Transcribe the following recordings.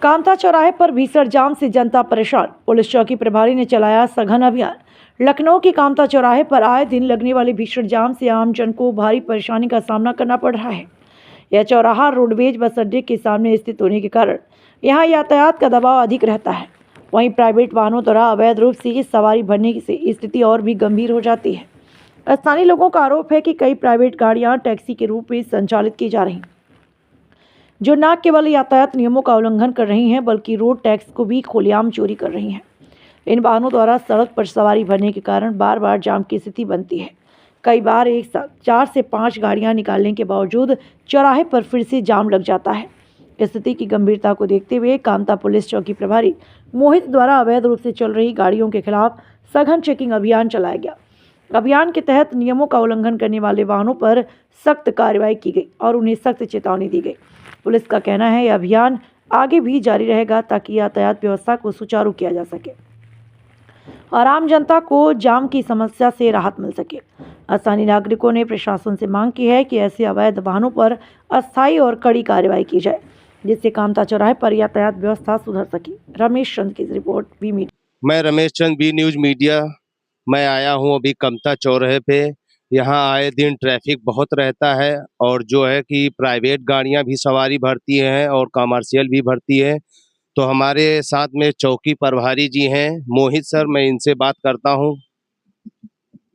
कामता चौराहे पर भीषण जाम से जनता परेशान। पुलिस चौकी प्रभारी ने चलाया सघन अभियान। लखनऊ की कामता चौराहे पर आए दिन लगने वाले भीषण जाम से आम जन को भारी परेशानी का सामना करना पड़ रहा है। यह चौराहा रोडवेज बस अड्डे के सामने स्थित होने के कारण यहाँ यातायात का दबाव अधिक रहता है। वहीं प्राइवेट वाहनों द्वारा अवैध रूप से सवारी भरने से स्थिति और भी गंभीर हो जाती है। स्थानीय लोगों का आरोप है कि कई प्राइवेट गाड़ियां टैक्सी के रूप में संचालित की जा रही, जो न केवल यातायात नियमों का उल्लंघन कर रही हैं बल्कि रोड टैक्स को भी खुलेआम चोरी कर रही हैं। इन वाहनों द्वारा सड़क पर सवारी भरने के कारण बार बार जाम की स्थिति बनती है। कई बार एक साथ 4 से 5 गाड़ियां निकालने के बावजूद चौराहे पर फिर से जाम लग जाता है। स्थिति की गंभीरता को देखते हुए कामता पुलिस चौकी प्रभारी मोहित द्वारा अवैध रूप से चल रही गाड़ियों के खिलाफ सघन चेकिंग अभियान चलाया गया। अभियान के तहत नियमों का उल्लंघन करने वाले वाहनों पर सख्त कार्रवाई की गई और उन्हें सख्त चेतावनी दी गई। पुलिस का कहना है यह अभियान आगे भी जारी रहेगा ताकि यातायात व्यवस्था को सुचारू किया जा सके और आम जनता को जाम की समस्या से राहत मिल सके। स्थानीय नागरिकों ने प्रशासन से मांग की है कि ऐसे अवैध वाहनों पर अस्थायी और कड़ी कार्रवाई की जाए, जिससे कामता चौराहे पर यातायात व्यवस्था सुधर सके। रमेश चंद की रिपोर्ट, वी मीडिया। मैं Ramesh Chand, V news media. मैं आया हूं अभी कामता चौराहे पे। यहाँ आए दिन ट्रैफिक बहुत रहता है और जो है कि प्राइवेट गाड़ियां भी सवारी भरती हैं और कमर्शियल भी भरती है। तो हमारे साथ में चौकी प्रभारी जी हैं मोहित सर, मैं इनसे बात करता हूं।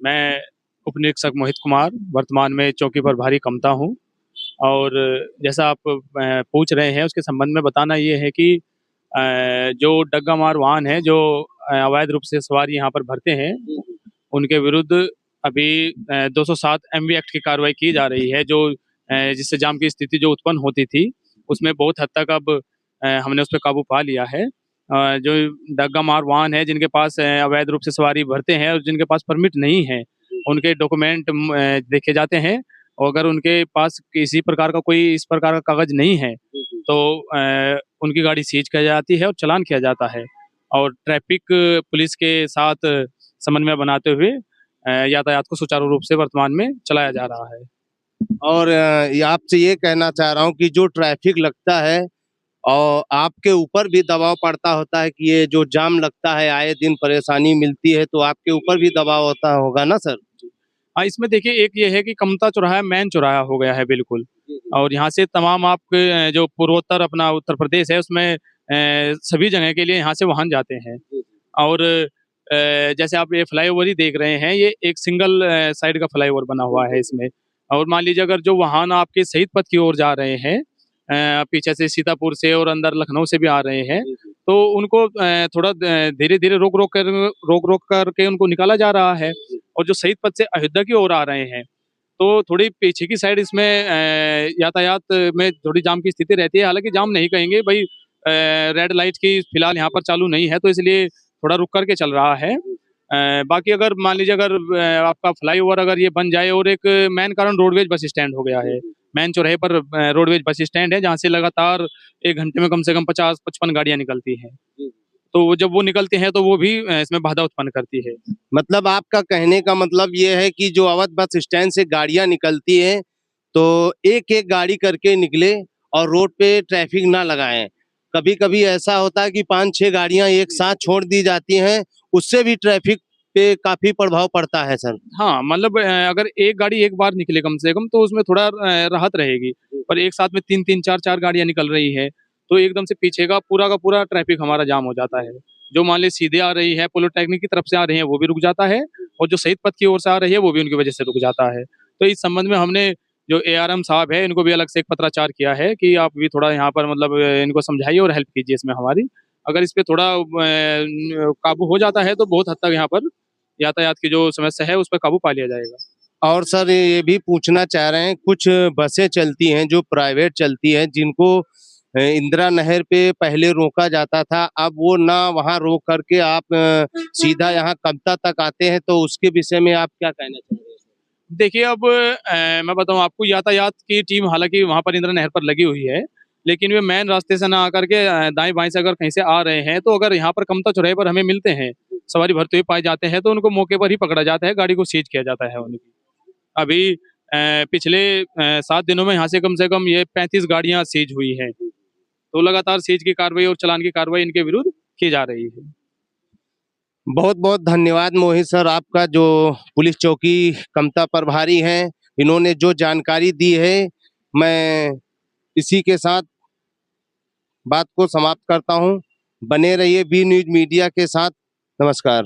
मैं उप निरीक्षक मोहित कुमार, वर्तमान में चौकी प्रभारी कामता हूं। और जैसा आप पूछ रहे हैं उसके संबंध में बताना ये है कि जो डग्गा मार वाहन है जो अवैध रूप से सवारी यहाँ पर भरते हैं, उनके विरुद्ध अभी 207 MV एक्ट की कार्रवाई की जा रही है, जो जिससे जाम की स्थिति जो उत्पन्न होती थी उसमें बहुत हद तक अब हमने उस पर काबू पा लिया है। जो डग्गा मार वाहन है जिनके पास अवैध रूप से सवारी भरते हैं और जिनके पास परमिट नहीं है, उनके डॉक्यूमेंट देखे जाते हैं और अगर उनके पास किसी प्रकार का कोई इस प्रकार का कागज नहीं है तो उनकी गाड़ी सीज की जाती है और चालान किया जाता है। और ट्रैफिक पुलिस के साथ समन्वय बनाते हुए यातायात को सुचारू रूप से वर्तमान में चलाया जा रहा है। और आपसे ये कहना चाह रहा हूं कि जो ट्रैफिक लगता है और आपके ऊपर भी दबाव पड़ता होता है कि ये जो जाम लगता है आए दिन परेशानी मिलती है, तो आपके ऊपर भी दबाव होता होगा ना सर? हाँ, इसमें देखिए एक ये है कि कामता चौराहा मेन चौराहा हो गया है बिल्कुल, और यहाँ से तमाम आपके जो पूर्वोत्तर अपना उत्तर प्रदेश है उसमें सभी जगह के लिए यहाँ से वाहन जाते हैं। और जैसे आप ये फ्लाईओवर ही देख रहे हैं, ये एक सिंगल साइड का फ्लाईओवर बना हुआ है इसमें। और मान लीजिए अगर जो वाहन आपके शहीद पथ की ओर जा रहे हैं, पीछे से सीतापुर से और अंदर लखनऊ से भी आ रहे हैं, तो उनको थोड़ा धीरे-धीरे रोक-रोक करके उनको निकाला जा रहा है। और जो शहीद पथ से अयोध्या की ओर आ रहे हैं, तो थोड़ी पीछे की साइड इसमें यातायात में थोड़ी जाम की स्थिति रहती है। हालाँकि जाम नहीं कहेंगे भाई, रेड लाइट की फिलहाल यहाँ पर चालू नहीं है, तो इसलिए थोड़ा रुक करके चल रहा है। बाकी अगर मान लीजिए अगर आपका फ्लाईओवर अगर ये बन जाए, और एक मेन कारण रोडवेज बस स्टैंड हो गया है। मेन चौराहे पर रोडवेज बस स्टैंड है जहाँ से लगातार 1 घंटे में कम से कम 50-55 गाड़ियाँ निकलती हैं। तो जब वो निकलती हैं तो वो भी इसमें बाधा उत्पन्न करती है। मतलब आपका कहने का मतलब ये है कि जो अवध बस स्टैंड से गाड़ियां निकलती हैं तो एक-एक गाड़ी करके निकले और रोड पे ट्रैफिक ना लगाएं। कभी-कभी ऐसा होता है कि 5-6 गाड़ियां एक साथ छोड़ दी जाती हैं, उससे भी ट्रैफिक पे काफी प्रभाव पड़ता है सर। हाँ, मतलब अगर एक गाड़ी एक बार निकले कम से कम तो उसमें थोड़ा राहत रहेगी। पर एक साथ में 3-3 4-4 गाड़ियाँ निकल रही हैं, तो एकदम से पीछे का पूरा ट्रैफिक हमारा जाम हो जाता है। जो मान लीजिए सीधे आ रही है, पॉलिटेक्निक की तरफ से आ रही है, वो भी रुक जाता है, और जो शहीद पथ की ओर से आ रही है, वो भी उनकी वजह से रुक जाता है। तो इस संबंध में हमने जो ARM साहब है, इनको भी अलग से एक पत्राचार किया है कि आप भी थोड़ा यहाँ पर मतलब इनको समझाइए और हेल्प कीजिए इसमें हमारी। अगर इस पे थोड़ा काबू हो जाता है तो बहुत हद तक यहाँ पर यातायात की जो समस्या है उस पर काबू पा लिया जाएगा। और सर ये भी पूछना चाह रहे हैं, कुछ बसें चलती हैं जो प्राइवेट चलती हैं जिनको इंदिरा नहर पे पहले रोका जाता था, अब वो ना वहाँ रोक करके आप सीधा यहाँ कामता तक आते हैं, तो उसके विषय में आप क्या कहना चाह रहे हैं? देखिए अब मैं बताऊँ आपको, यातायात की टीम हालाँकि वहाँ पर इंदिरा नहर पर लगी हुई है, लेकिन वे मेन रास्ते से ना आकर के दाएँ-बाएँ से अगर कहीं से आ रहे हैं, तो अगर यहाँ पर कामता चौराहे पर हमें मिलते हैं, सवारी भरते हुए पाए जाते हैं, तो उनको मौके पर ही पकड़ा जाता है, गाड़ी को सीज किया जाता है उनकी। अभी पिछले 7 दिनों में यहाँ से कम ये 35 गाड़ियाँ सीज हुई हैं। तो लगातार सीज की कार्रवाई और चालान की कार्रवाई इनके विरुद्ध की जा रही है। बहुत बहुत धन्यवाद मोहित सर, आपका जो पुलिस चौकी कमता प्रभारी हैं, इन्होंने जो जानकारी दी है, मैं इसी के साथ बात को समाप्त करता हूं। बने रहिए बी न्यूज मीडिया के साथ। नमस्कार।